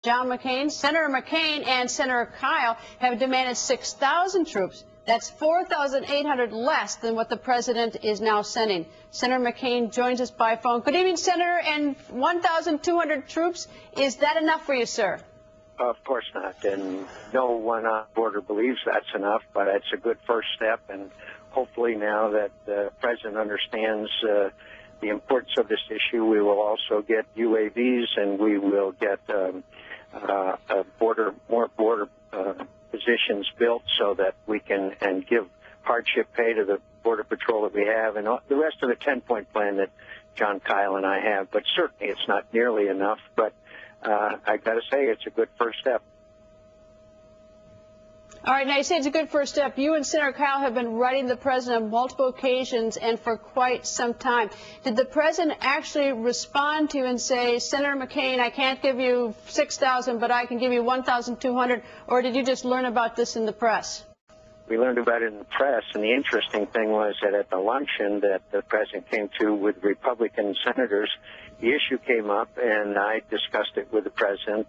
John McCain, Senator McCain and Senator Kyle have demanded 6,000 troops. That's 4,800 less than what the president is now sending. Senator McCain joins us by phone. Good evening, Senator. And 1,200 troops, is that enough for you, sir? Of course not, and no one on border believes that's enough, but it's a good first step, and hopefully now that the president understands the importance of this issue, we will also get UAVs, and we will get more border positions built so that we can give hardship pay to the Border Patrol that we have, and the rest of the 10-point plan that John, Kyle, and I have. But certainly it's not nearly enough, but I got to say it's a good first step. All right, now you say it's a good first step. You and Senator Kyle have been writing the president on multiple occasions and for quite some time. Did the president actually respond to you and say, Senator McCain, I can't give you 6,000, but I can give you 1,200, or did you just learn about this in the press? We learned about it in the press, and the interesting thing was that at the luncheon that the president came to with Republican senators, the issue came up, and I discussed it with the president,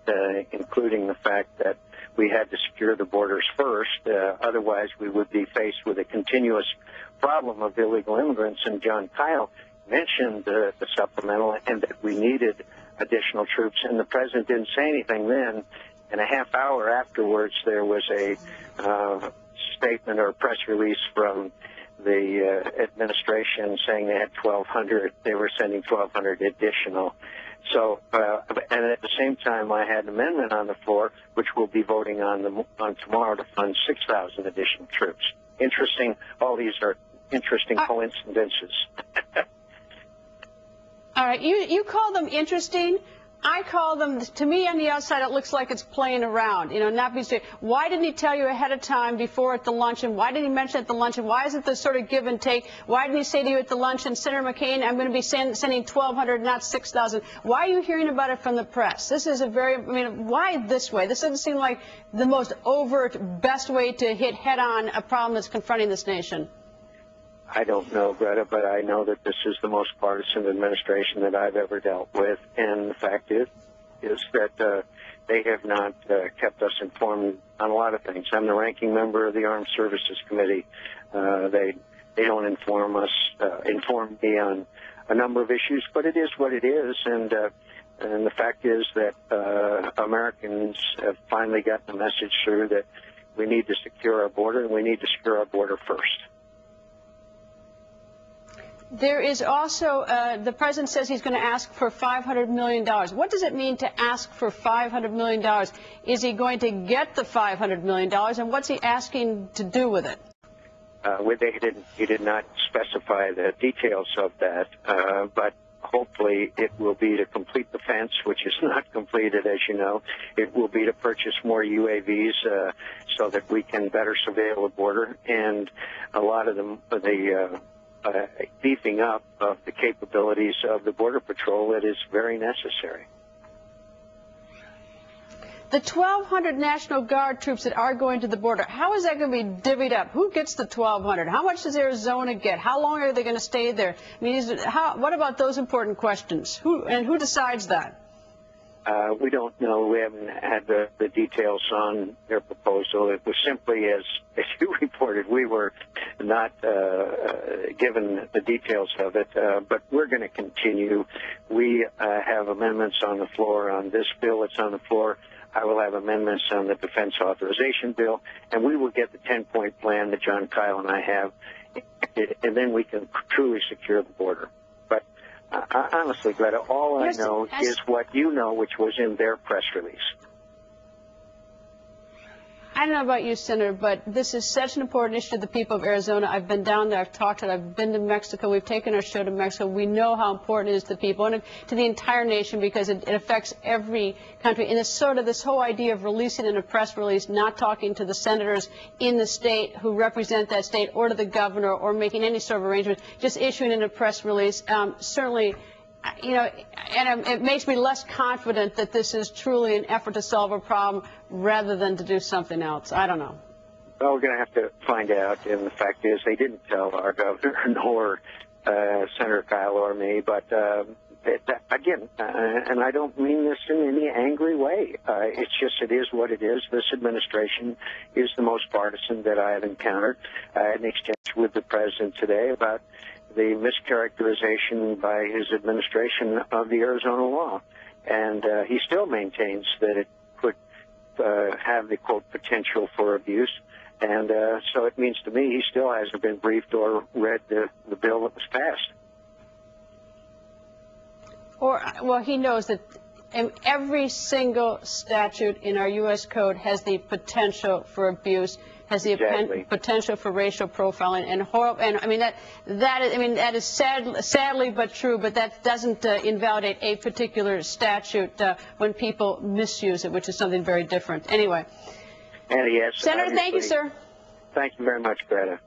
including the fact that we had to secure the borders first. Otherwise, we would be faced with a continuous problem of illegal immigrants. And John Kyle mentioned the supplemental and that we needed additional troops. And the president didn't say anything then. And a half hour afterwards, there was a statement or a press release from the administration saying they had 1,200. They were sending 1,200 additional. So, and at the same time, I had an amendment on the floor, which we'll be voting on tomorrow, to fund 6,000 additional troops. Interesting. All these are interesting coincidences. All right. You call them interesting. I call them, to me on the outside, it looks like it's playing around, not being straight. Why didn't he tell you ahead of time before at the luncheon? Why didn't he mention it at the luncheon? Why isn't this sort of give and take? Why didn't he say to you at the luncheon, Senator McCain, I'm going to be sending 1,200, not 6,000? Why are you hearing about it from the press? This is why this way? This doesn't seem like the most overt, best way to hit head-on a problem that's confronting this nation. I don't know, Greta, but I know that this is the most partisan administration that I've ever dealt with, and the fact is that they have not kept us informed on a lot of things. I'm the ranking member of the Armed Services Committee. They don't inform me on a number of issues, but it is what it is, and the fact is that Americans have finally got the message through that we need to secure our border, and we need to secure our border first. There is also, the president says he's going to ask for $500 million. What does it mean to ask for $500 million? Is he going to get the $500 million, and what's he asking to do with it? He did not specify the details of that, but hopefully it will be to complete the fence, which is not completed, as you know. It will be to purchase more UAVs so that we can better surveil the border, and a lot of the beefing up of the capabilities of the Border Patrol that is very necessary. The 1,200 National Guard troops that are going to the border, how is that going to be divvied up? Who gets the 1,200? How much does Arizona get? How long are they going to stay there? I mean, what about those important questions? Who decides that? We don't know. We haven't had the details on their proposal. It was simply, as you reported, we were not given the details of it, but we're going to continue. We have amendments on the floor on this bill. It's on the floor. I will have amendments on the defense authorization bill, and we will get the 10-point plan that John, Kyle, and I have, and then we can truly secure the border. But honestly, Greta, all I know is what you know, which was in their press release. I don't know about you, Senator, but this is such an important issue to the people of Arizona. I've been down there. I've talked to it. I've been to Mexico. We've taken our show to Mexico. We know how important it is to the people and to the entire nation because it affects every country. And it's sort of this whole idea of releasing in a press release, not talking to the senators in the state who represent that state or to the governor or making any sort of arrangement, just issuing in a press release. Certainly, and it makes me less confident that this is truly an effort to solve a problem rather than to do something else. I don't know. Well, we're going to have to find out, and the fact is they didn't tell our governor nor Senator Kyle or me, but again, and I don't mean this in any angry way. It's just it is what it is. This administration is the most partisan that I have encountered. I had an exchange with the president today about the mischaracterization by his administration of the Arizona law, and he still maintains that it could have the, quote, potential for abuse. And so it means to me he still hasn't been briefed or read the bill that was passed. Well, he knows that every single statute in our U.S. code has the potential for abuse, has the potential for racial profiling, and horrible. And I mean that is sadly but true. But that doesn't invalidate a particular statute when people misuse it, which is something very different. Anyway, and yes, Senator, thank you, sir. Thank you very much, Greta.